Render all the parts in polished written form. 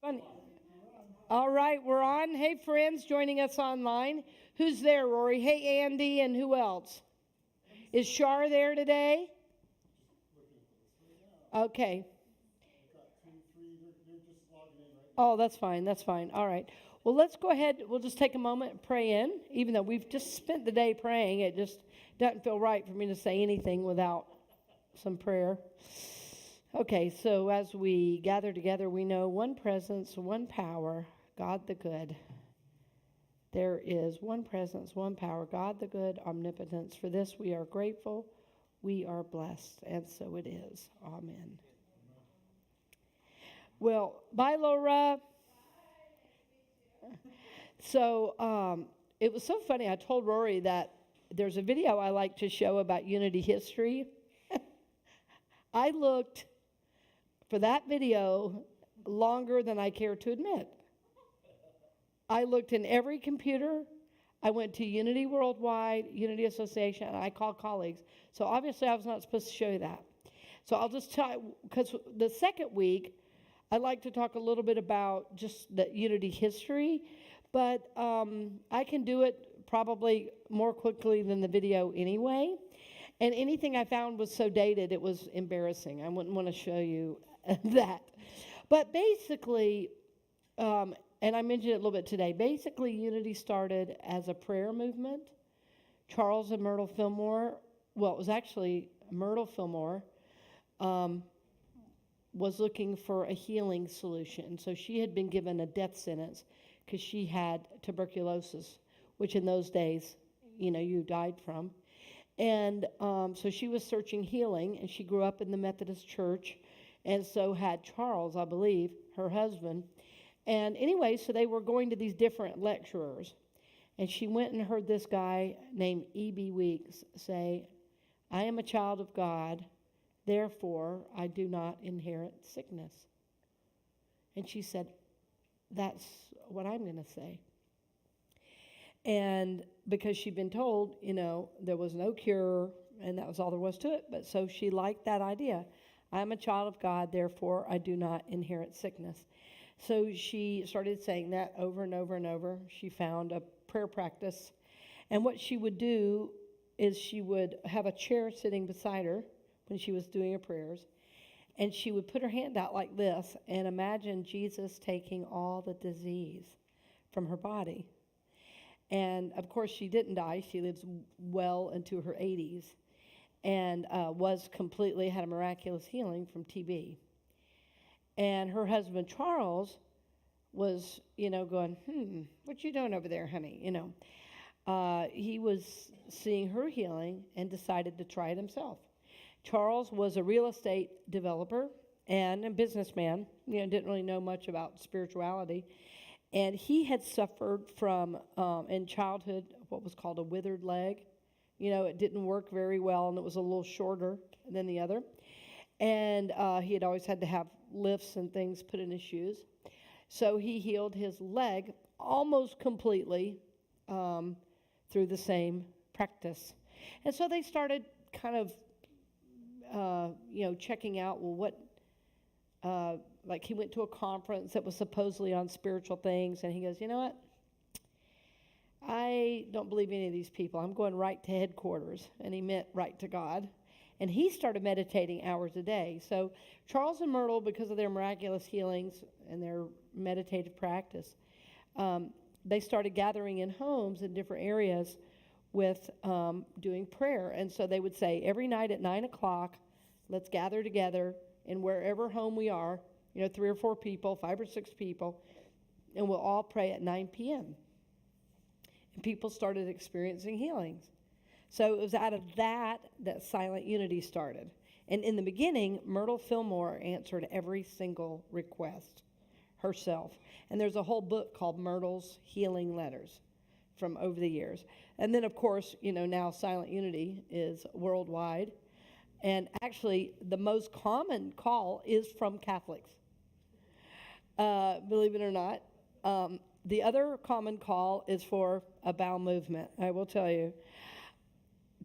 Funny. All right, we're on. Hey, friends joining us online. Who's there, Rory? Hey, Andy, and who else? Is Shar there today? Okay. Oh, that's fine. That's fine. All right. Well, let's go ahead. We'll just take a moment and pray in. Even though we've just spent the day praying, it just doesn't feel right for me to say anything without some prayer. Okay, so as we gather together, we know one presence, one power, God the good. There is one presence, one power, God the good, omnipotence. For this we are grateful, we are blessed, and so it is. Amen. Well, bye, Laura. So it was so funny. I told Rory that there's a video I like to show about Unity history. I looked for that video longer than I care to admit. I looked in every computer. I went to Unity Worldwide, Unity Association, and I called colleagues. So obviously I was not supposed to show you that. So I'll just tell you, because the second week, I'd like to talk a little bit about just the Unity history, but I can do it probably more quickly than the video anyway. And anything I found was so dated, it was embarrassing. I wouldn't want to show you that. But basically, and I mentioned it a little bit today, basically Unity started as a prayer movement. Charles and Myrtle Fillmore, well, it was actually Myrtle Fillmore, was looking for a healing solution. So she had been given a death sentence because she had tuberculosis, which in those days, you died from. And so she was searching healing, and she grew up in the Methodist Church, and so had Charles, I believe, her husband. And anyway, so they were going to these different lecturers, and she went and heard this guy named E.B. Weeks say, "I am a child of God, therefore I do not inherit sickness." And she said, "That's what I'm going to say." And because she'd been told, there was no cure, and that was all there was to it. But so she liked that idea. I'm a child of God, therefore I do not inherit sickness. So she started saying that over and over and over. She found a prayer practice. And what she would do is she would have a chair sitting beside her when she was doing her prayers. And she would put her hand out like this and imagine Jesus taking all the disease from her body. And, of course, she didn't die. She lives well into her 80s and had a miraculous healing from TB. And her husband, Charles, was, going, what you doing over there, honey? He was seeing her healing and decided to try it himself. Charles was a real estate developer and a businessman, didn't really know much about spirituality. And he had suffered from, in childhood, what was called a withered leg. It didn't work very well, and it was a little shorter than the other. And he had always had to have lifts and things put in his shoes. So he healed his leg almost completely through the same practice. And so they started kind of, checking out, well, what, like he went to a conference that was supposedly on spiritual things, and he goes, you know what? I don't believe any of these people. I'm going right to headquarters. And he meant right to God. And he started meditating hours a day. So Charles and Myrtle, because of their miraculous healings and their meditative practice, they started gathering in homes in different areas with doing prayer. And so they would say, every night at 9 o'clock, let's gather together in wherever home we are, 3 or 4 people, 5 or 6 people, and we'll all pray at 9 p.m. And people started experiencing healings. So it was out of that Silent Unity started. And in the beginning, Myrtle Fillmore answered every single request herself. And there's a whole book called Myrtle's Healing Letters from over the years. And then, of course, now Silent Unity is worldwide. And actually, the most common call is from Catholics, believe it or not. The other common call is for a bowel movement, I will tell you.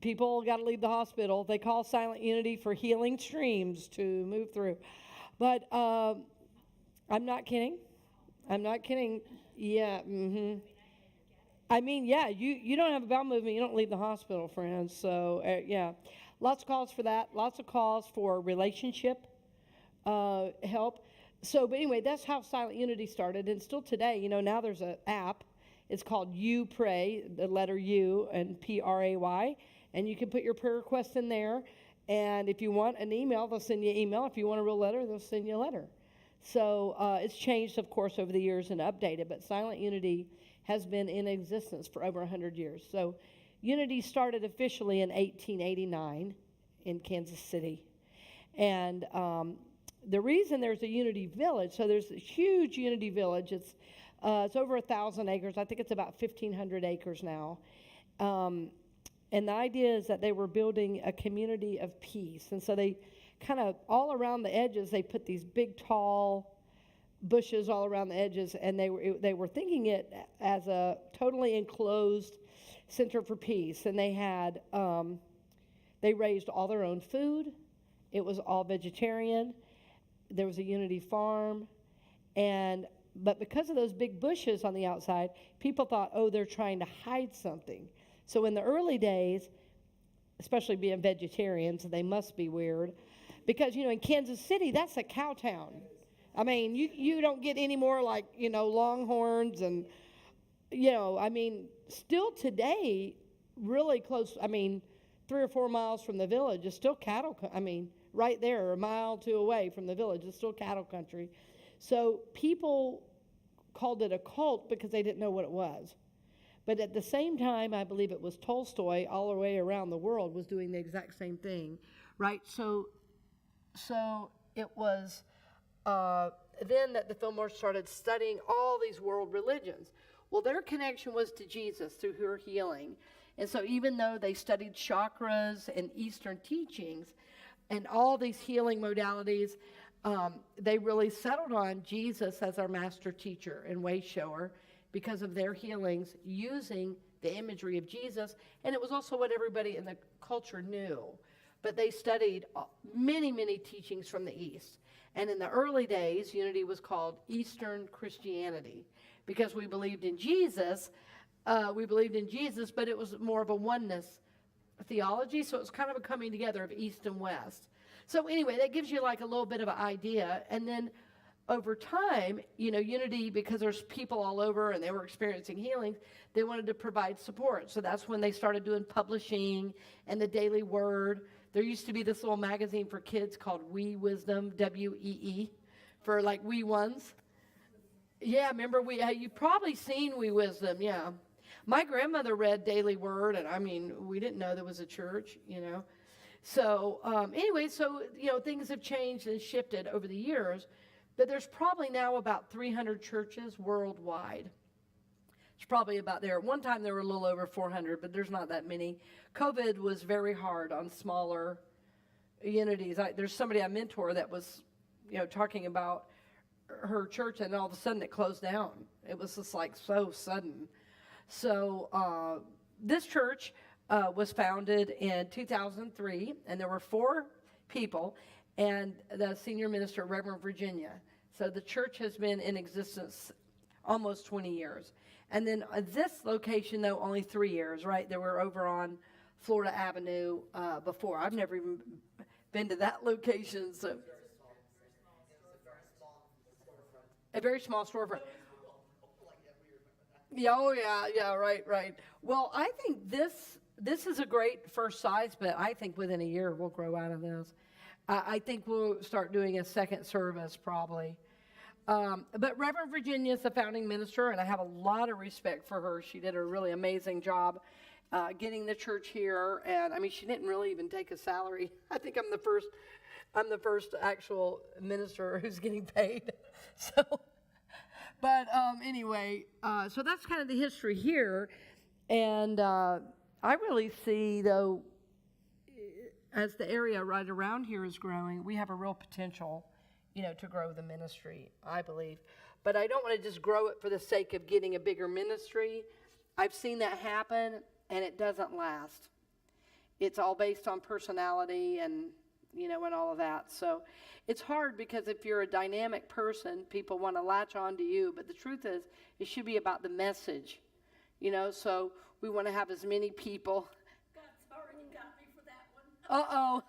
People got to leave the hospital. They call Silent Unity for healing streams to move through. But I'm not kidding. I'm not kidding. Yeah. I mean, yeah, you don't have a bowel movement, you don't leave the hospital, friends. So, yeah, lots of calls for that. Lots of calls for relationship help. So, but anyway, that's how Silent Unity started, and still today, now there's an app. It's called You Pray, the letter U and Pray, and you can put your prayer request in there. And if you want an email, they'll send you an email. If you want a real letter, they'll send you a letter. So it's changed, of course, over the years and updated, but Silent Unity has been in existence for over 100 years. So Unity started officially in 1889 in Kansas City. And the reason there's a Unity Village, so there's a huge Unity Village. It's over 1,000 acres. I think it's about 1,500 acres now. And the idea is that they were building a community of peace. And so they kind of, all around the edges, they put these big, tall bushes all around the edges. And they were thinking it as a totally enclosed center for peace. And they had, they raised all their own food. It was all vegetarian. There was a Unity farm. But because of those big bushes on the outside, people thought, oh, they're trying to hide something. So in the early days, especially being vegetarians, they must be weird. Because, in Kansas City, that's a cow town. I mean, you don't get any more like, longhorns and, still today, really close, 3 or 4 miles from the village is still cattle, right there, a mile or two away from the village, it's still cattle country. So people called it a cult because they didn't know what it was. But at the same time, I believe it was Tolstoy all the way around the world was doing the exact same thing, right? So it was then that the Fillmores started studying all these world religions. Well, their connection was to Jesus through her healing. And so even though they studied chakras and Eastern teachings and all these healing modalities, they really settled on Jesus as our master teacher and way shower because of their healings using the imagery of Jesus. And it was also what everybody in the culture knew. But they studied many, many teachings from the East. And in the early days, Unity was called Eastern Christianity because we believed in Jesus. But it was more of a oneness theology. So it was kind of a coming together of East and West. So anyway, that gives you like a little bit of an idea. And then over time, Unity, because there's people all over and they were experiencing healings, they wanted to provide support. So that's when they started doing publishing and the Daily Word. There used to be this little magazine for kids called Wee Wisdom, WEE, for like wee ones. Yeah, remember you've probably seen Wee Wisdom, yeah. My grandmother read Daily Word, and we didn't know there was a church, So anyway, things have changed and shifted over the years. But there's probably now about 300 churches worldwide. It's probably about there. At one time there were a little over 400, but there's not that many. COVID was very hard on smaller unities. There's somebody I mentor that was, talking about her church, and all of a sudden it closed down. It was just like so sudden. So this church was founded in 2003, and there were 4 people, and the senior minister, Reverend Virginia. So the church has been in existence almost 20 years. And then this location, though, only 3 years, right? They were over on Florida Avenue before. I've never even been to that location. So a very small storefront. Yeah, right. Well, I think this is a great first size, but I think within a year we'll grow out of this. I think we'll start doing a second service probably. But Reverend Virginia is the founding minister, and I have a lot of respect for her. She did a really amazing job getting the church here, and she didn't really even take a salary. I think I'm the first actual minister who's getting paid. Anyway, so that's kind of the history here, and I really see, though, as the area right around here is growing, we have a real potential, to grow the ministry, I believe. But I don't want to just grow it for the sake of getting a bigger ministry. I've seen that happen, and it doesn't last. It's all based on personality and and all of that. So it's hard because if you're a dynamic person, people want to latch on to you. But the truth is, it should be about the message, so we want to have as many people. God's already got me for that one. Uh-oh.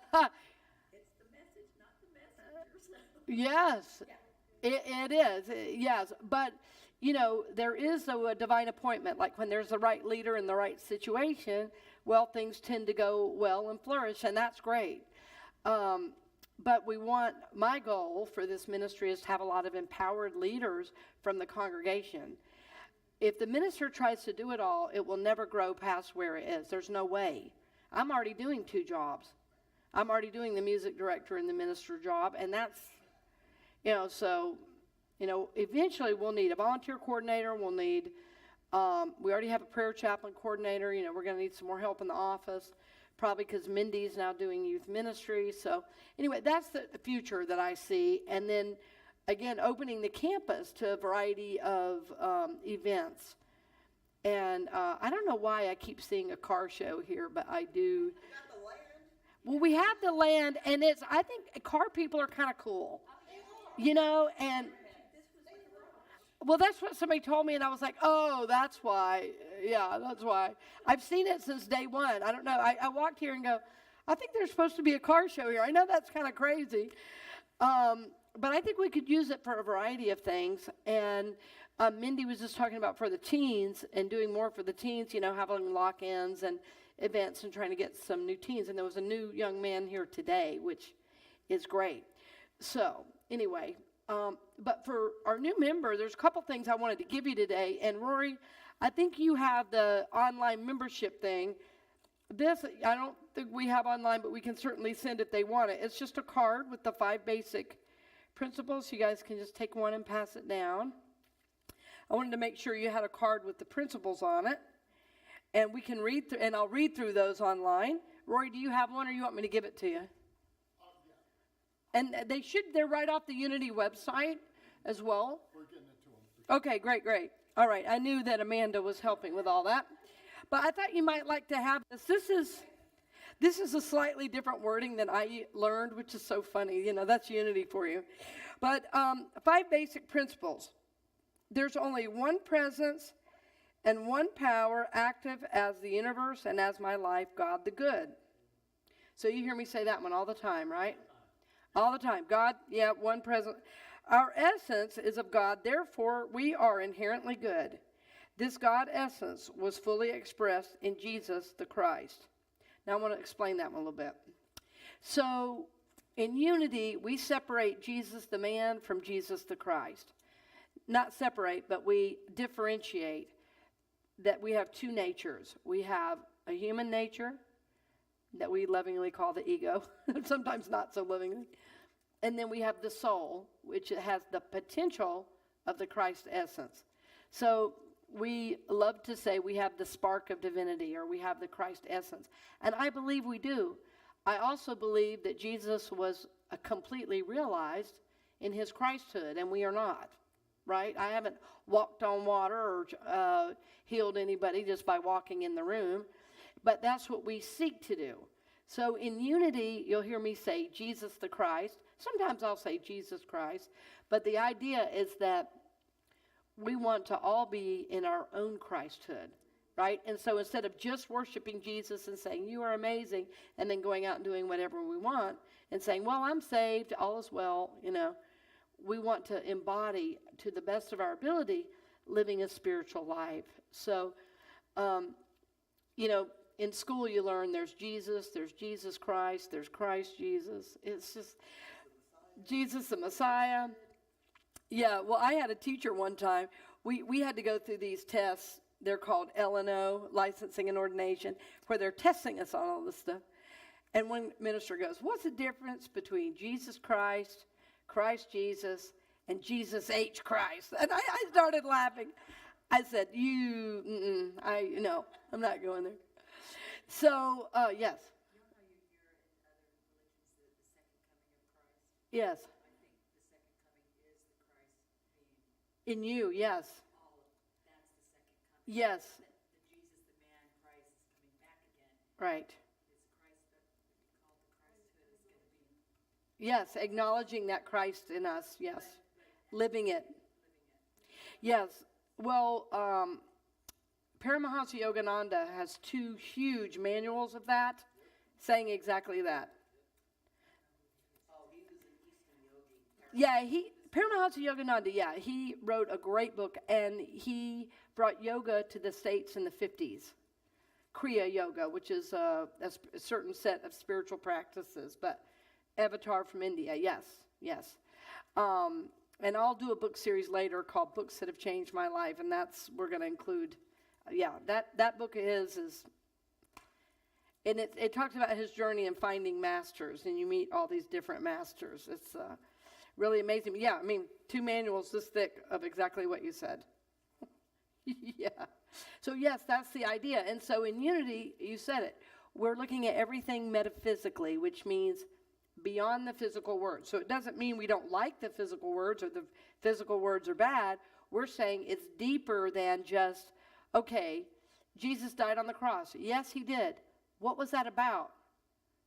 It's the message, not the messenger. Yes, it is. Yes, but there is a divine appointment. Like when there's the right leader in the right situation, well, things tend to go well and flourish, and that's great. But my goal for this ministry is to have a lot of empowered leaders from the congregation. If the minister tries to do it all, it will never grow past where it is. There's no way. I'm already doing 2 jobs. I'm already doing the music director and the minister job, and that's, so, eventually we'll need a volunteer coordinator. We'll need, we already have a prayer chaplain coordinator. We're going to need some more help in the office, probably because Mindy's now doing youth ministry. So anyway, that's the future that I see. And then, again, opening the campus to a variety of events. And I don't know why I keep seeing a car show here, but I do. You got the land? Well, we have the land, and I think car people are kind of cool. And well, that's what somebody told me, and I was like, oh, that's why. Yeah, that's why. I've seen it since day one. I don't know. I walked here and go, I think there's supposed to be a car show here. I know that's kind of crazy. But I think we could use it for a variety of things. And Mindy was just talking about for the teens and doing more for the teens, having lock-ins and events and trying to get some new teens. And there was a new young man here today, which is great. So anyway, but for our new member, there's a couple things I wanted to give you today. And Rory, I think you have the online membership thing. This, I don't think we have online, but we can certainly send if they want it. It's just a card with the 5 basic principles. You guys can just take one and pass it down. I wanted to make sure you had a card with the principles on it. And we can read through, and I'll read through those online. Rory, do you have one, or you want me to give it to you? Yeah. And they're right off the Unity website as well. We're getting it to them. Okay, great. All right, I knew that Amanda was helping with all that. But I thought you might like to have this. This is a slightly different wording than I learned, which is so funny. That's Unity for you. But 5 basic principles. There's only one presence and one power active as the universe and as my life, God the good. So you hear me say that one all the time, right? All the time. God, one presence. Our essence is of God, therefore we are inherently good. This God essence was fully expressed in Jesus the Christ. Now I want to explain that one a little bit. So in unity, we separate Jesus the man from Jesus the Christ. Not separate, but we differentiate that we have 2 natures. We have a human nature that we lovingly call the ego, sometimes not so lovingly. And then we have the soul, which has the potential of the Christ essence. So we love to say we have the spark of divinity, or we have the Christ essence. And I believe we do. I also believe that Jesus was completely realized in his Christhood, and we are not, right? I haven't walked on water or healed anybody just by walking in the room, but that's what we seek to do. So in unity, you'll hear me say Jesus the Christ. Sometimes I'll say Jesus Christ, but the idea is that we want to all be in our own Christhood, right? And so instead of just worshiping Jesus and saying, you are amazing, and then going out and doing whatever we want and saying, well, I'm saved, all is well, we want to embody, to the best of our ability, living a spiritual life. So, in school you learn there's Jesus Christ, there's Christ Jesus. It's just Jesus the Messiah. Yeah, well, I had a teacher one time. We had to go through these tests. They're called L&O, Licensing and Ordination, where they're testing us on all this stuff. And one minister goes, what's the difference between Jesus Christ, Christ Jesus, and Jesus H. Christ? And I started laughing. I said, no, I'm not going there. So, yes. You know how you hear in other religions the second coming of Christ? Yes. I think the second coming is the Christ being In you, yes. all of that's the second coming. Yes. That the Jesus, the man, Christ is coming back again. Right. It's Christ that we call the Christhood is going to be Yes, acknowledging that Christ in us. Yes. Living it. Yes. Well, Paramahansa Yogananda has 2 huge manuals of that, saying exactly that. Oh, he was an Eastern yogi. Yeah, Paramahansa Yogananda, yeah, he wrote a great book, and he brought yoga to the States in the 50s. Kriya Yoga, which is a certain set of spiritual practices, but Avatar from India, yes, yes. And I'll do a book series later called Books That Have Changed My Life, and we're going to include, that book is, and it talks about his journey in finding masters, and you meet all these different masters. It's really amazing. Yeah, I mean, 2 manuals this thick of exactly what you said. Yeah. So yes, that's the idea. And so in unity, you said it, we're looking at everything metaphysically, which means beyond the physical words. So it doesn't mean we don't like the physical words or the physical words are bad. We're saying it's deeper than just, okay, Jesus died on the cross. Yes, he did. What was that about?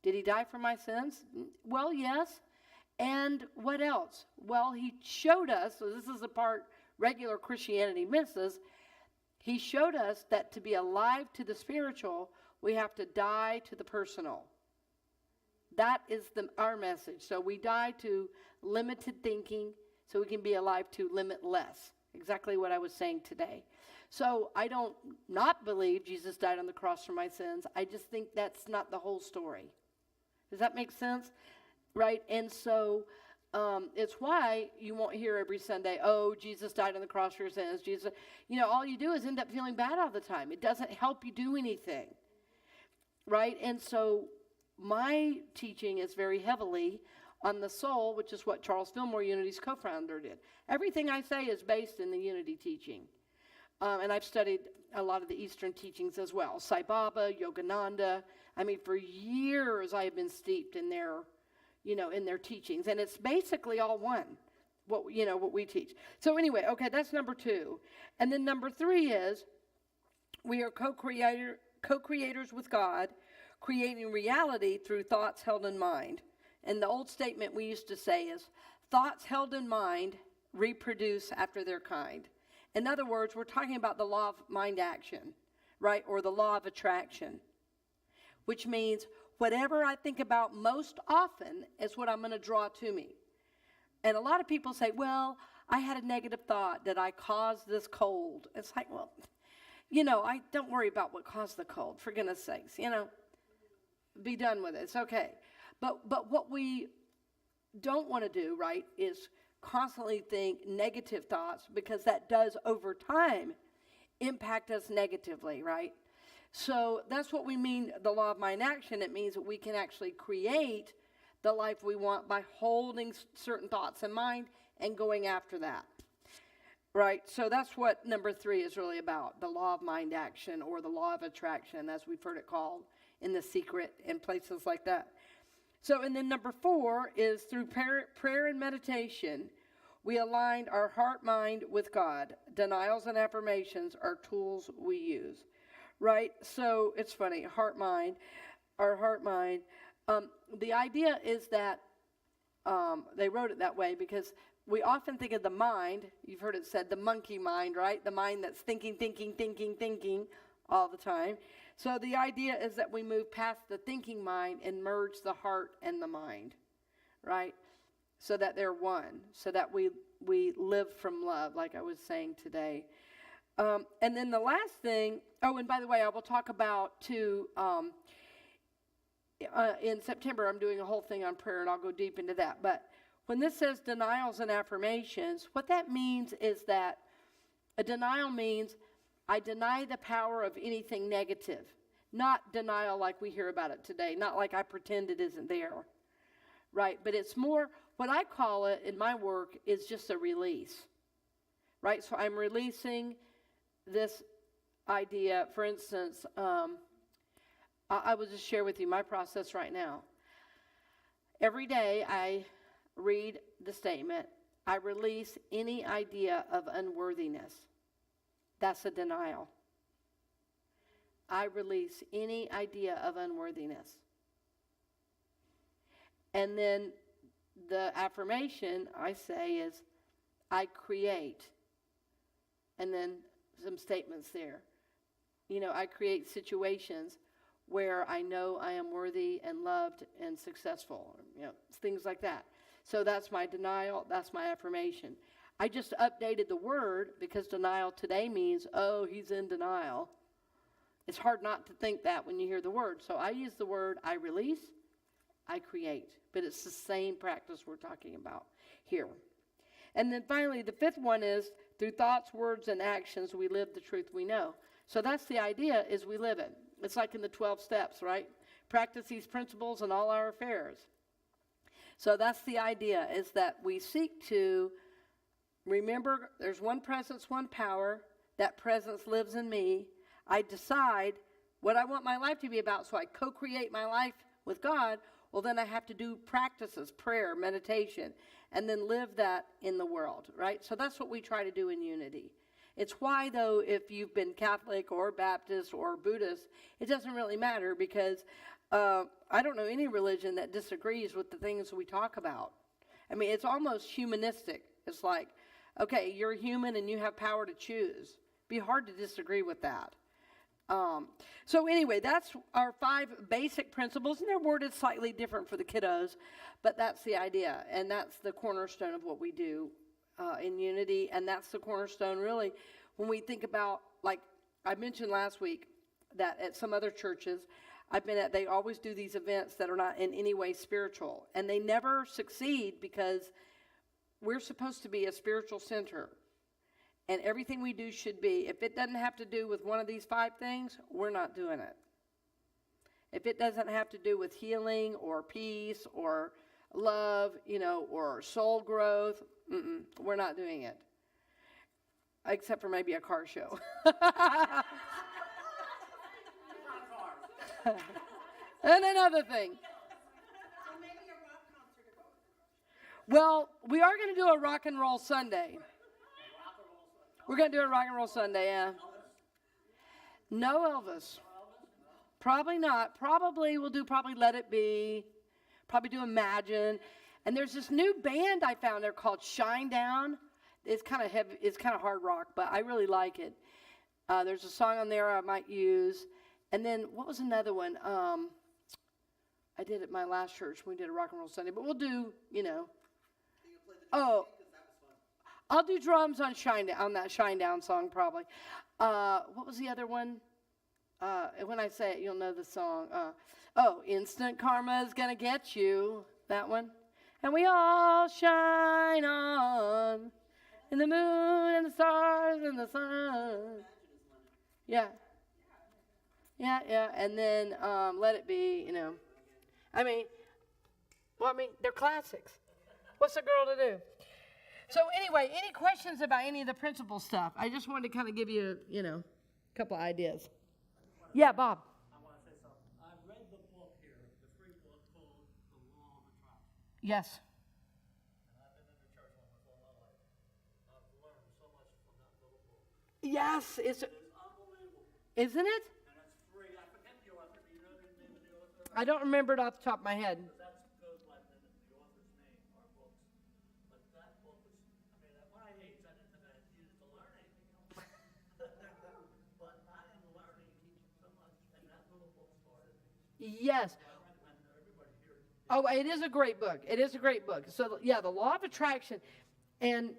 Did he die for my sins? Well, yes. And what else? Well, he showed us, so this is the part regular Christianity misses, he showed us that to be alive to the spiritual, we have to die to the personal. That is our message. So we die to limited thinking so we can be alive to limitless. Exactly what I was saying today. So I don't not believe Jesus died on the cross for my sins. I just think that's not the whole story. Does that make sense? Right? And so it's why you won't hear every Sunday, oh, Jesus died on the cross for your sins. Jesus, all you do is end up feeling bad all the time. It doesn't help you do anything. Right? And so my teaching is very heavily on the soul, which is what Charles Fillmore, Unity's co-founder, did. Everything I say is based in the Unity teaching. And I've studied a lot of the Eastern teachings as well. Sai Baba, Yogananda. I mean, for years I have been steeped in their teachings. And it's basically all one, what we teach. So anyway, okay, that's number 2. And then number 3 is we are co-creators with God, creating reality through thoughts held in mind. And the old statement we used to say is, thoughts held in mind reproduce after their kind. In other words, we're talking about the law of mind action, right? Or the law of attraction, which means whatever I think about most often is what I'm going to draw to me. And a lot of people say, well, I had a negative thought that I caused this cold. It's like, well, I don't worry about what caused the cold, for goodness sakes, be done with it. It's okay. But what we don't want to do, right, is constantly think negative thoughts, because that does over time impact us negatively, right? So that's what we mean, the law of mind action. It means that we can actually create the life we want by holding certain thoughts in mind and going after that, right? So that's what number 3 is really about, the law of mind action, or the law of attraction, as we've heard it called in The Secret and places like that. So, and then number 4 is through prayer and meditation, we aligned our heart mind with God. Denials and affirmations are tools we use, right? So it's funny, our heart mind. The idea is that they wrote it that way because we often think of the mind, you've heard it said, the monkey mind, right? The mind that's thinking all the time. So the idea is that we move past the thinking mind and merge the heart and the mind, right? So that they're one, so that we live from love, like I was saying today. And then the last thing, and by the way, I will talk about too, in September, I'm doing a whole thing on prayer, and I'll go deep into that. But when this says denials and affirmations, what that means is that a denial means I deny the power of anything negative. Not denial like we hear about it today. Not like I pretend it isn't there. Right? But it's more, what I call it in my work is just a release. Right? So I'm releasing this idea. For instance, I will just share with you my process right now. Every day I read the statement, I release any idea of unworthiness. That's a denial. I release any idea of unworthiness. And then the affirmation I say is, I create. And then some statements there. You know, I create situations where I know I am worthy and loved and successful. You know, things like that. So that's my denial. That's my affirmation. I just updated the word because denial today means, oh, he's in denial. It's hard not to think that when you hear the word. So I use the word, I release, I create. But it's the same practice we're talking about here. And then finally, the fifth one is, through thoughts, words, and actions, we live the truth we know. So that's the idea, is we live it. It's like in the 12 steps, right? Practice these principles in all our affairs. So that's the idea, is that we seek to remember there's one presence, one power. That presence lives in me. I decide what I want my life to be about, so I co-create my life with God. Well, then I have to do practices, prayer, meditation, and then live that in the world, right? So that's what we try to do in Unity. It's why, though, if you've been Catholic or Baptist or Buddhist, it doesn't really matter, because I don't know any religion that disagrees with the things we talk about. I mean, it's almost humanistic. It's like, okay, you're human and you have power to choose. Be hard to disagree with that. So anyway, that's our 5 basic principles, and they're worded slightly different for the kiddos, but that's the idea, and that's the cornerstone of what we do in Unity, and that's the cornerstone, really, when we think about, like I mentioned last week, that at some other churches I've been at, they always do these events that are not in any way spiritual, and they never succeed because we're supposed to be a spiritual center. And everything we do should be, if it doesn't have to do with one of these 5 things, we're not doing it. If it doesn't have to do with healing or peace or love, you know, or soul growth, we're not doing it. Except for maybe a car show. And another thing. Well, we are going to do a rock and roll Sunday. We're going to do a rock and roll Sunday, yeah. No Elvis. Probably not. Probably we'll do Let It Be. Probably do Imagine. And there's this new band I found there called Shine Down. It's kind of heavy. It's kind of hard rock, but I really like it. There's a song on there I might use. And then what was another one? I did at my last church. We did a rock and roll Sunday, but we'll do, you know. Oh. I'll do drums on that Shine Down song probably. What was the other one? When I say it, you'll know the song. Instant Karma's Gonna Get You. That one. And we all shine on in the moon and the stars and the sun. Yeah. Yeah. And then Let It Be, you know. I mean, they're classics. What's a girl to do? So anyway, any questions about any of the principal stuff? I just wanted to kind of give you, a couple of ideas. Yeah, Bob. I want to say something. I read the book here, the free book called The Law of Attraction. Yes. And I've been in the church almost all my life. I've learned so much from that little book. Yes, It's unbelievable. Isn't it? And it's free. I forget the author. Do you know the name of the author? I don't remember it off the top of my head. That goes by the author's name, our books. But that book was, at my age, I didn't think I needed to learn anything else. But I am learning so much, and that little book started me. Yes. I recommend everybody here. Oh, it is a great book. It is a great book. So, yeah, the law of attraction. And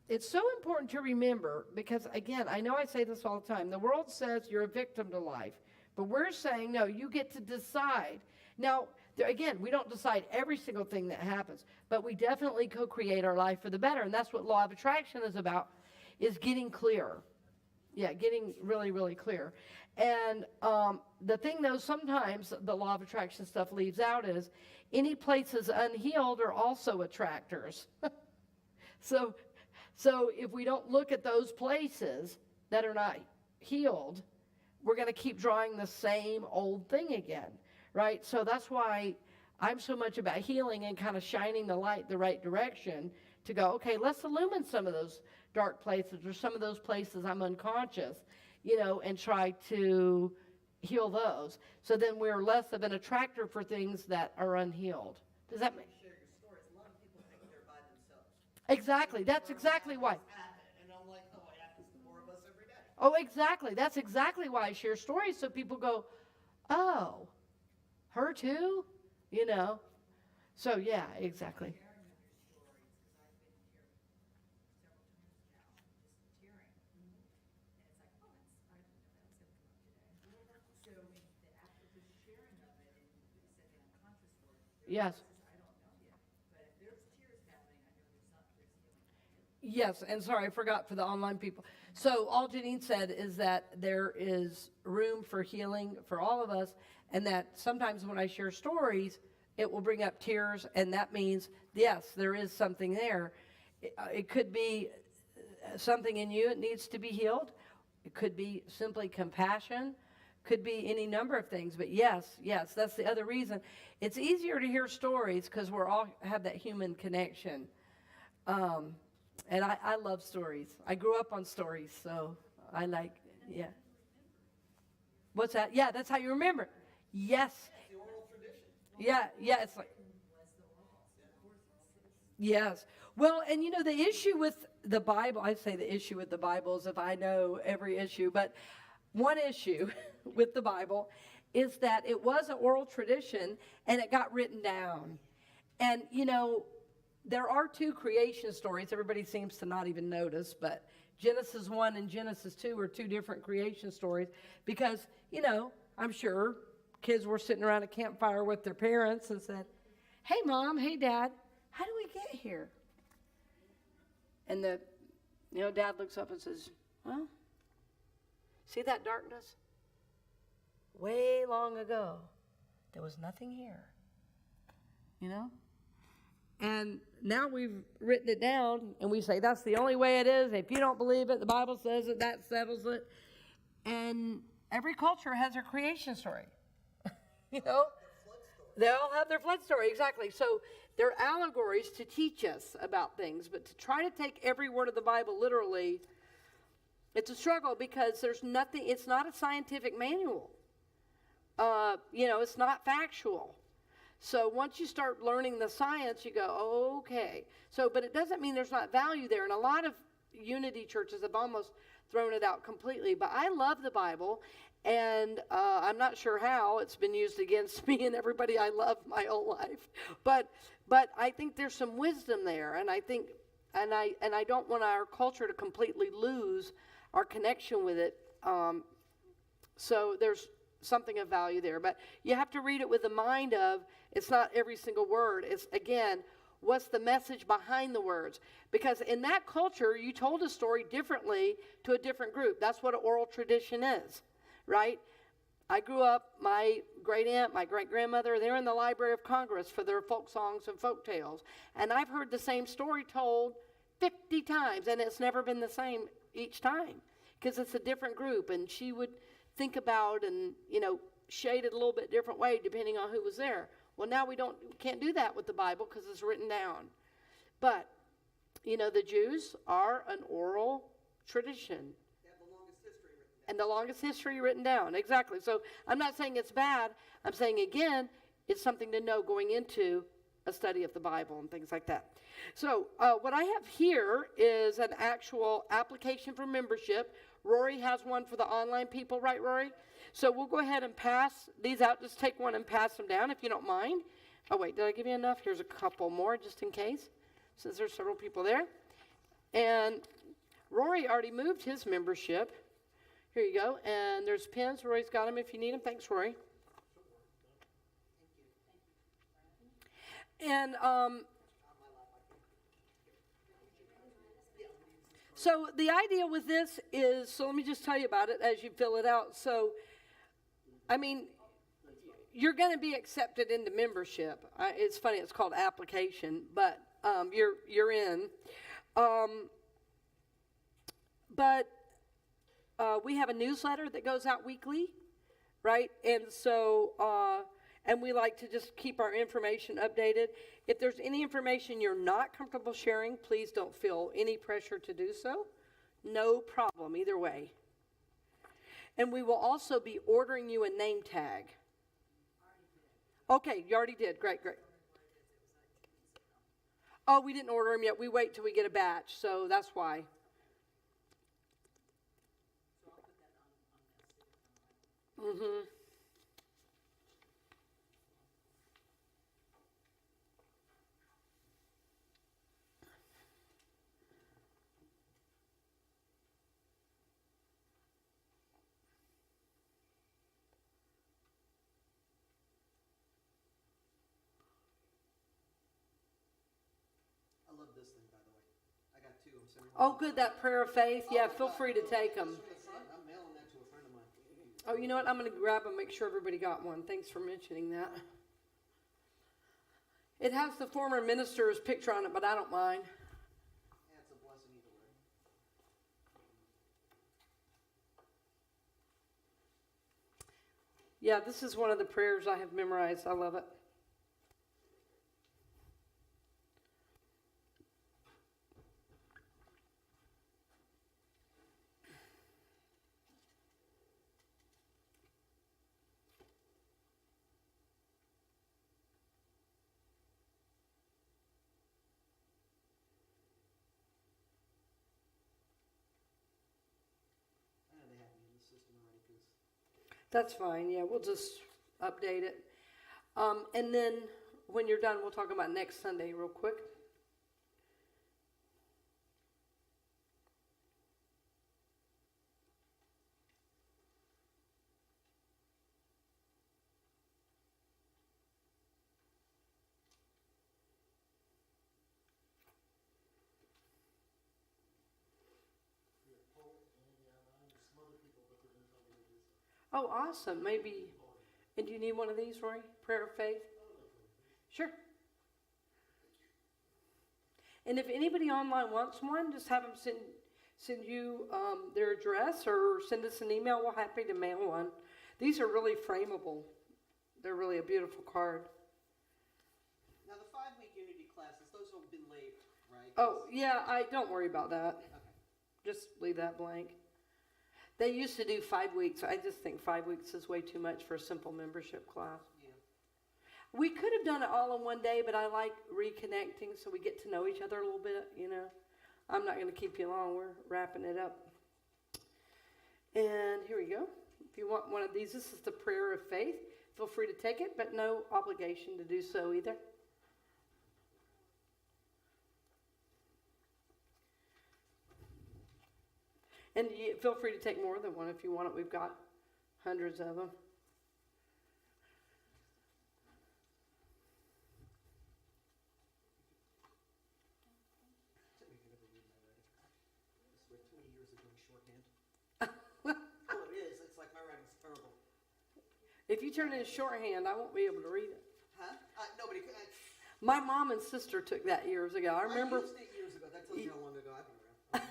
it's so important to remember because, again, I know I say this all the time. The world says you're a victim to life. But we're saying, no, you get to decide. Now, again, we don't decide every single thing that happens. But we definitely co-create our life for the better. And that's what law of attraction is about, is getting clear. Yeah, getting really, really clear. And the thing, though, sometimes the law of attraction stuff leaves out is any places unhealed are also attractors. So if we don't look at those places that are not healed, we're going to keep drawing the same old thing again, right? So that's why I'm so much about healing and kind of shining the light the right direction to go, okay, let's illumine some of those dark places or some of those places I'm unconscious, and try to heal those. So then we're less of an attractor for things that are unhealed. Does that make sense? Exactly. That's exactly why. And I'm like, oh, it happens to more of us every day. Oh, exactly. That's exactly why I share stories so people go, oh, her too? You know? So, yeah, exactly. Sharing of your stories, because I've been here several times now, just tearing. And it's like, oh, I didn't know that was going to come up today. So the after the sharing of it, and you said the unconscious word, Yes. I don't know yet. But if there's tears happening, I know there's healing. Yes, and sorry, I forgot for the online people. So all Janine said is that there is room for healing for all of us, and that sometimes when I share stories, it will bring up tears, and that means, yes, there is something there. It could be something in you that needs to be healed. It could be simply compassion. Could be any number of things, but yes, that's the other reason. It's easier to hear stories because we're all have that human connection. And I love stories. I grew up on stories, so I like, yeah. What's that? Yeah, that's how you remember it. Yes. The oral tradition. Yeah, it's like, yes. Well, and you know, the issue with the Bible, I say the issue with the Bible is if I know every issue, but one issue with the Bible is that it was an oral tradition and it got written down. And, you know, there are two creation stories everybody seems to not even notice, but Genesis 1 and Genesis 2 are two different creation stories because, you know, I'm sure kids were sitting around a campfire with their parents and said, hey, Mom, hey, Dad, how do we get here? And Dad looks up and says, well, see that darkness? Way long ago, there was nothing here, you know? And now we've written it down, and we say that's the only way it is. If you don't believe it, the Bible says it, that settles it. And every culture has their creation story, you know? They all have their flood story, exactly. So they're allegories to teach us about things, but to try to take every word of the Bible literally, it's a struggle because there's nothing, it's not a scientific manual. It's not factual. So once you start learning the science, you go, okay. So, but it doesn't mean there's not value there. And a lot of unity churches have almost thrown it out completely. But I love the Bible, and I'm not sure how it's been used against me and everybody I love my whole life. But I think there's some wisdom there, and I think, and I don't want our culture to completely lose our connection with it. So there's something of value there. But you have to read it with the mind of, it's not every single word. It's, again, what's the message behind the words? Because in that culture, you told a story differently to a different group. That's what an oral tradition is, right? I grew up, my great aunt, my great grandmother, they're in the Library of Congress for their folk songs and folk tales. And I've heard the same story told 50 times, and it's never been the same each time because it's a different group. And she would think about and, shade it a little bit different way depending on who was there. Well, now we can't do that with the Bible because it's written down. But, the Jews are an oral tradition. They have the longest history written down. And the longest history written down, exactly. So I'm not saying it's bad. I'm saying, again, it's something to know going into a study of the Bible and things like that. So what I have here is an actual application for membership. Rory has one for the online people, right, Rory? So we'll go ahead and pass these out. Just take one and pass them down if you don't mind. Oh, wait, did I give you enough? Here's a couple more just in case, since there's several people there. And Rory already moved his membership. Here you go. And there's pens. Rory's got them if you need them. Thanks, Rory. And so the idea with this is, so let me just tell you about it as you fill it out. So, you're going to be accepted into membership. It's funny, it's called application, but you're in. But we have a newsletter that goes out weekly, right? And so, and we like to just keep our information updated. If there's any information you're not comfortable sharing, please don't feel any pressure to do so. No problem, either way. And we will also be ordering you a name tag. Okay, you already did. Great. Oh, we didn't order them yet. We wait till we get a batch, so that's why. Mm-hmm. I love this thing, by the way. I got two. I'm sending Oh, good, that prayer of faith. Yeah, feel free to take them. From the front. I'm mailing that to a friend of mine. Oh, you know what? I'm going to grab them, make sure everybody got one. Thanks for mentioning that. It has the former minister's picture on it, but I don't mind. Yeah, it's a blessing either way. Yeah, this is one of the prayers I have memorized. I love it. They have me in the system already because That's fine. Yeah, we'll just update it. And then when you're done, we'll talk about next Sunday real quick. Oh, awesome. Maybe. And do you need one of these, Roy? Prayer of faith? Sure. And if anybody online wants one, just have them send you their address or send us an email. We're happy to mail one. These are really frameable. They're really a beautiful card. now the 5-week unity classes, those have been late, right? Oh, yeah, I don't worry about that. Okay. Just leave that blank. They used to do 5 weeks. I just think 5 weeks is way too much for a simple membership class. Yeah. We could have done it all in one day, but I like reconnecting so we get to know each other a little bit, you know. I'm not going to keep you long. We're wrapping it up. And here we go. If you want one of these, this is the prayer of faith. Feel free to take it, but no obligation to do so either. And feel free to take more than one if you want it. We've got hundreds of them. Took me forever reading my writing. This was 20 years of doing shorthand. Oh, it is. It's like my writing's terrible. If you turn it in shorthand, I won't be able to read it. Huh? Nobody could. My mom and sister took that years ago. I remember. I used it years ago. That tells you how long ago I've been around.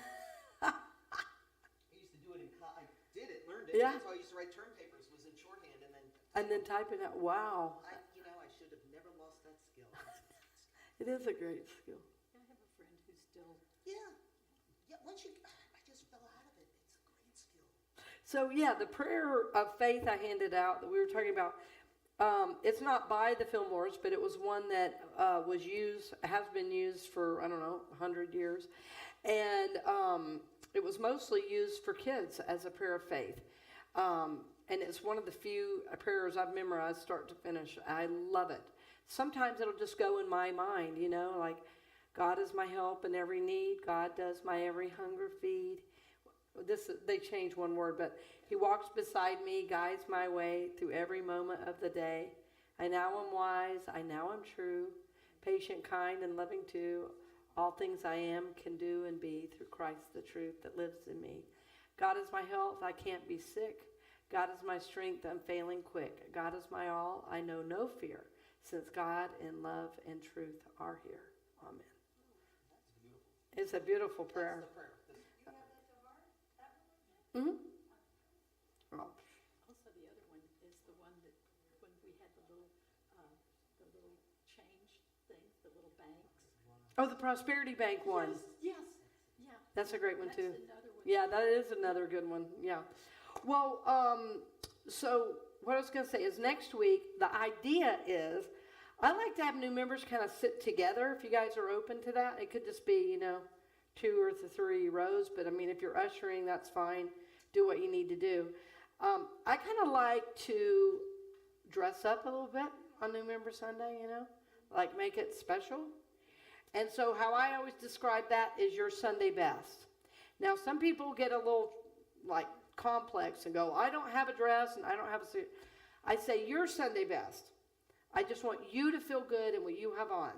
I used to do it I did it, learned it. Yeah. That's how I used to write term papers, was in shorthand, and then. And then type it out. Wow. I should have never lost that skill. It is a great skill. I have a friend who's still. Yeah. Yeah, once you, I just fell out of it. It's a great skill. So, yeah, the prayer of faith I handed out that we were talking about, it's not by the Fillmores, but it was one that was used, has been used for, 100 years. And it was mostly used for kids as a prayer of faith. And it's one of the few prayers I've memorized start to finish. I love it. Sometimes it'll just go in my mind, like, God is my help in every need. God does my every hunger feed. They changed one word, but he walks beside me, guides my way through every moment of the day. I now am wise. I now am true, patient, kind, and loving too. All things I am, can do, and be through Christ, the truth that lives in me. God is my health. I can't be sick. God is my strength, unfailing quick. God is my all, I know no fear, since God and love and truth are here. Amen. That's beautiful. It's a beautiful prayer. That's the prayer. You have that to heart? That one? Mm-hmm. Oh, Also, the other one is the one that when we had the little change things, the little banks. the Prosperity Bank one. Yes, yeah. That's a great one too. That's another one. Yeah, that is another good one. Yeah. Well, so what I was going to say is next week, the idea is I like to have new members kind of sit together if you guys are open to that. It could just be, 2 or 3 rows, but I mean, if you're ushering, that's fine. Do what you need to do. I kind of like to dress up a little bit on New Member Sunday, like make it special. And so how I always describe that is your Sunday best. Now, some people get a little like complex and go, I don't have a dress and I don't have a suit. I say your Sunday best. I just want you to feel good in what you have on.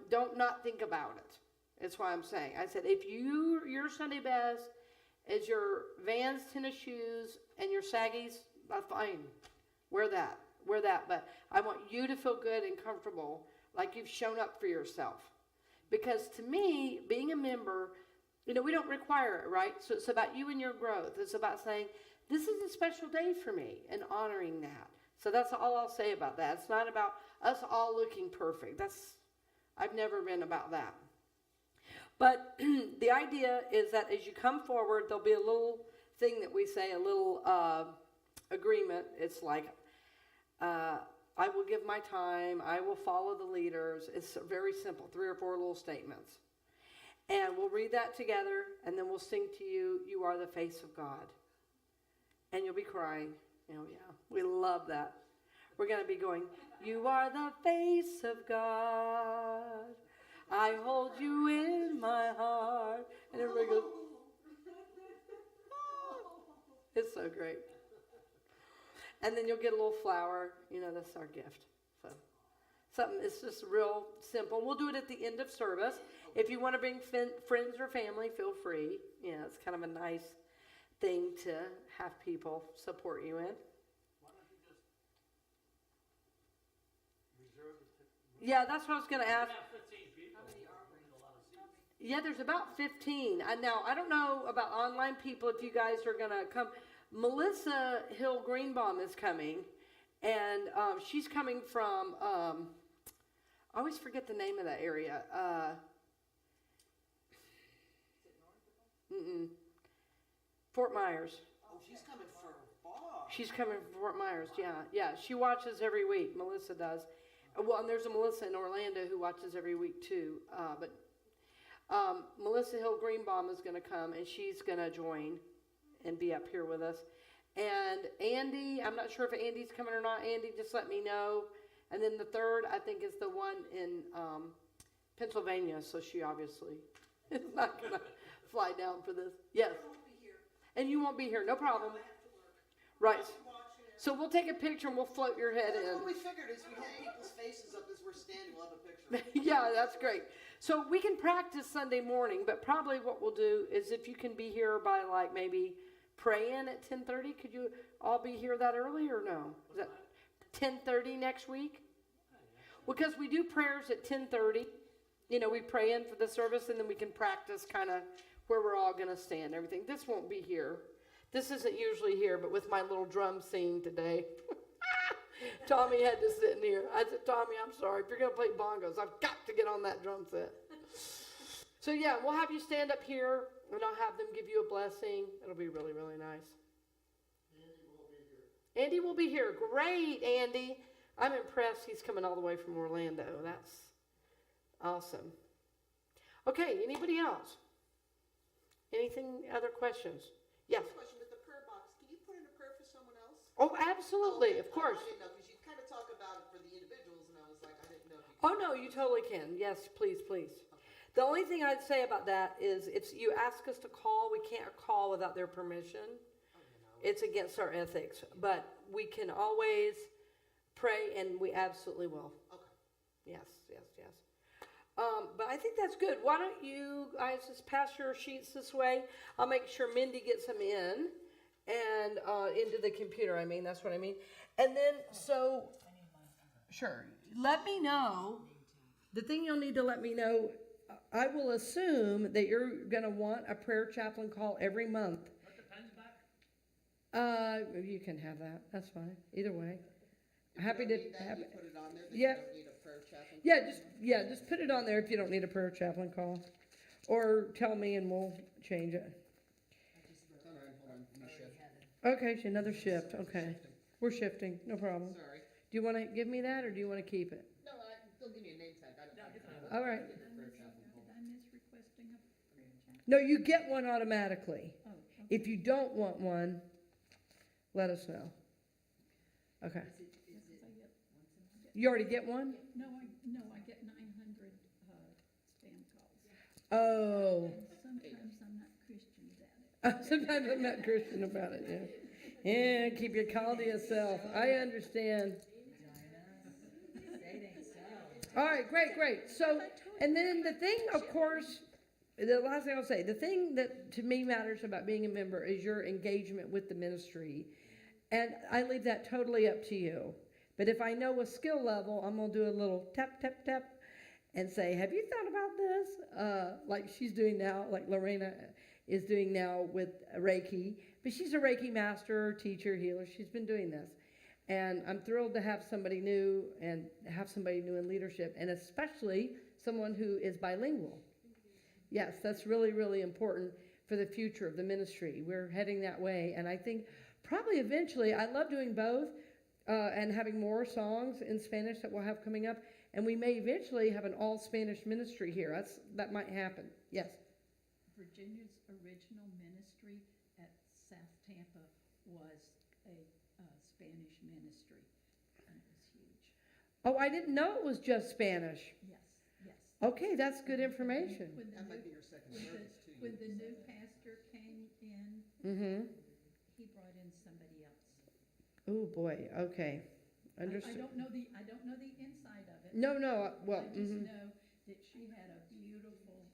Don't not think about it. That's why I'm saying. I said, if your Sunday best is your Vans tennis shoes and your saggies, that's fine. Wear that. But I want you to feel good and comfortable, like you've shown up for yourself. Because to me, being a member, we don't require it, right? So it's about you and your growth. It's about saying, this is a special day for me, and honoring that. So that's all I'll say about that. It's not about us all looking perfect. I've never been about that. But the idea is that as you come forward, there'll be a little thing that we say, a little agreement. It's like, I will give my time. I will follow the leaders. It's very simple, 3 or 4 little statements. And we'll read that together, and then we'll sing to you, You Are the Face of God. And you'll be crying. Oh, yeah, we love that. We're going to be going, You are the face of God. I hold you in my heart. And everybody goes, It's so great. And then you'll get a little flower. That's our gift. So something, it's just real simple. We'll do it at the end of service. If you want to bring friends or family, feel free. It's kind of a nice thing to have people support you in. Why don't you just reserve the Yeah, that's what I was going to ask. We have 15 people. How many are we? A lot of seats. Yeah, there's about 15. Now, I don't know about online people if you guys are going to come. Melissa Hill Greenbaum is coming, and she's coming from, I always forget the name of that area. Fort Myers. Oh, she's coming for far. She's coming from Fort Myers, yeah. She watches every week. Melissa does. Well, and there's a Melissa in Orlando who watches every week too. But Melissa Hill Greenbaum is going to come, and she's going to join and be up here with us. And Andy, I'm not sure if Andy's coming or not. Andy, just let me know. And then the third, I think, is the one in Pennsylvania. So she obviously is not going to fly down for this. Yes. I won't be here. And you won't be here, no problem. I have to work. Right. I'll be watching it. So we'll take a picture and we'll float your head That's in. what we figured is we had people's faces up as we're standing. We'll have a picture. Yeah, that's great. So we can practice Sunday morning, but probably what we'll do is if you can be here by like maybe praying at 10:30, could you all be here that early or no? Is that 10:30 next week? Because we do prayers at 10:30. We pray in for the service and then we can practice kind of where we're all going to stand, everything. This won't be here. This isn't usually here, but with my little drum scene today, Tommy had to sit in here. I said, Tommy, I'm sorry. If you're going to play bongos, I've got to get on that drum set. So, yeah, we'll have you stand up here, and I'll have them give you a blessing. It'll be really, really nice. Andy will be here. Great, Andy. I'm impressed he's coming all the way from Orlando. That's awesome. Okay, anybody else? Anything, other questions? Yes. Question with the prayer box. Can you put in a prayer for someone else? Oh, absolutely, of course. I didn't know because you kind of talk about it for the individuals, and I was like, I didn't know if you. Oh, no, you totally can. Yes, please, please. The only thing I'd say about that is if you ask us to call, we can't call without their permission. It's against our ethics. But we can always pray, and we absolutely will. Okay. Yes. But I think that's good. Why don't you guys just pass your sheets this way? I'll make sure Mindy gets them in and into the computer. That's what I mean. And then, so, sure. Let me know. The thing you'll need to let me know, I will assume that you're going to want a prayer chaplain call every month. Put the pens back. You can have that. That's fine. Either way. Happy You to don't need that, have you it. put it on there. That Yeah. You don't need a prayer chaplain. Just put it on there if you don't need a prayer chaplain call. Or tell me and we'll change it. Hold on. Let me shift. Okay, another shift. Okay. We're shifting. No problem. Sorry. Do you want to give me that, or do you want to keep it? No, they'll give me a name tag. I don't Yeah, you can have it. All right. Did I miss requesting a prayer chapel? No, you get one automatically. Oh, okay. If you don't want one, let us know. Okay. Yes, I get- You already get one? No, I get 900 spam calls. Oh. And sometimes I'm not Christian about it. Sometimes I'm not Christian about it, yeah. Yeah, keep your call to yourself. I understand. All right, great. So, and then the thing, of course, the last thing I'll say, the thing that to me matters about being a member is your engagement with the ministry. And I leave that totally up to you. But if I know a skill level, I'm going to do a little tap, tap, tap and say, have you thought about this? Like she's doing now, like Lorena is doing now with Reiki. But she's a Reiki master, teacher, healer. She's been doing this. And I'm thrilled to have somebody new and have somebody new in leadership, and especially someone who is bilingual. Yes, that's really, really important for the future of the ministry. We're heading that way, and I think probably eventually, I love doing both and having more songs in Spanish that we'll have coming up, and we may eventually have an all-Spanish ministry here. That might happen. Yes? Virginia's original ministry at South Tampa was a Spanish ministry, and it was huge. Oh, I didn't know it was just Spanish. Yes. Okay, that's good information. When the That might new- be your second when the- service too. When the new pastor came in, Mm-hmm. he brought in somebody else. Oh, boy. Okay. I Understood. don't know the inside of it. No, well, I just mhm. know that she had a beautiful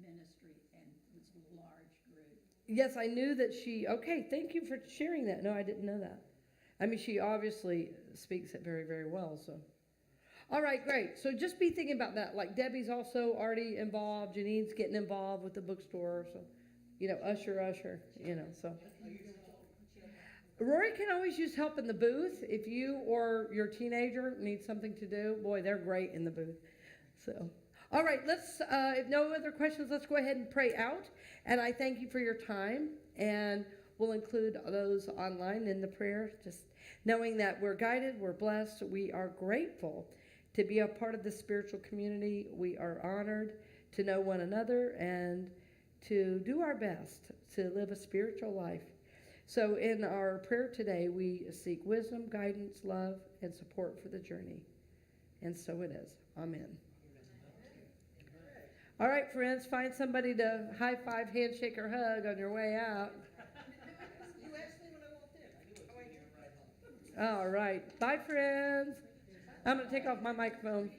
ministry and was a large group. Yes, I knew that okay, thank you for sharing that. No, I didn't know that. I mean, she obviously speaks it very, very well, so. All right, great. So just be thinking about that. Like Debbie's also already involved. Janine's getting involved with the bookstore, so, usher, so. Rory can always use help in the booth if you or your teenager needs something to do. Boy, they're great in the booth. So, all right, if no other questions, let's go ahead and pray out. And I thank you for your time, and we'll include those online in the prayer, just knowing that we're guided, we're blessed, we are grateful to be a part of the spiritual community. We are honored to know one another and to do our best to live a spiritual life. So in our prayer today, we seek wisdom, guidance, love, and support for the journey. And so it is. Amen. All right, friends, find somebody to high five, handshake, or hug on your way out. You asked me when I walked in. I knew it was going to be a ride home. All right. Bye, friends. I'm going to take off my microphone.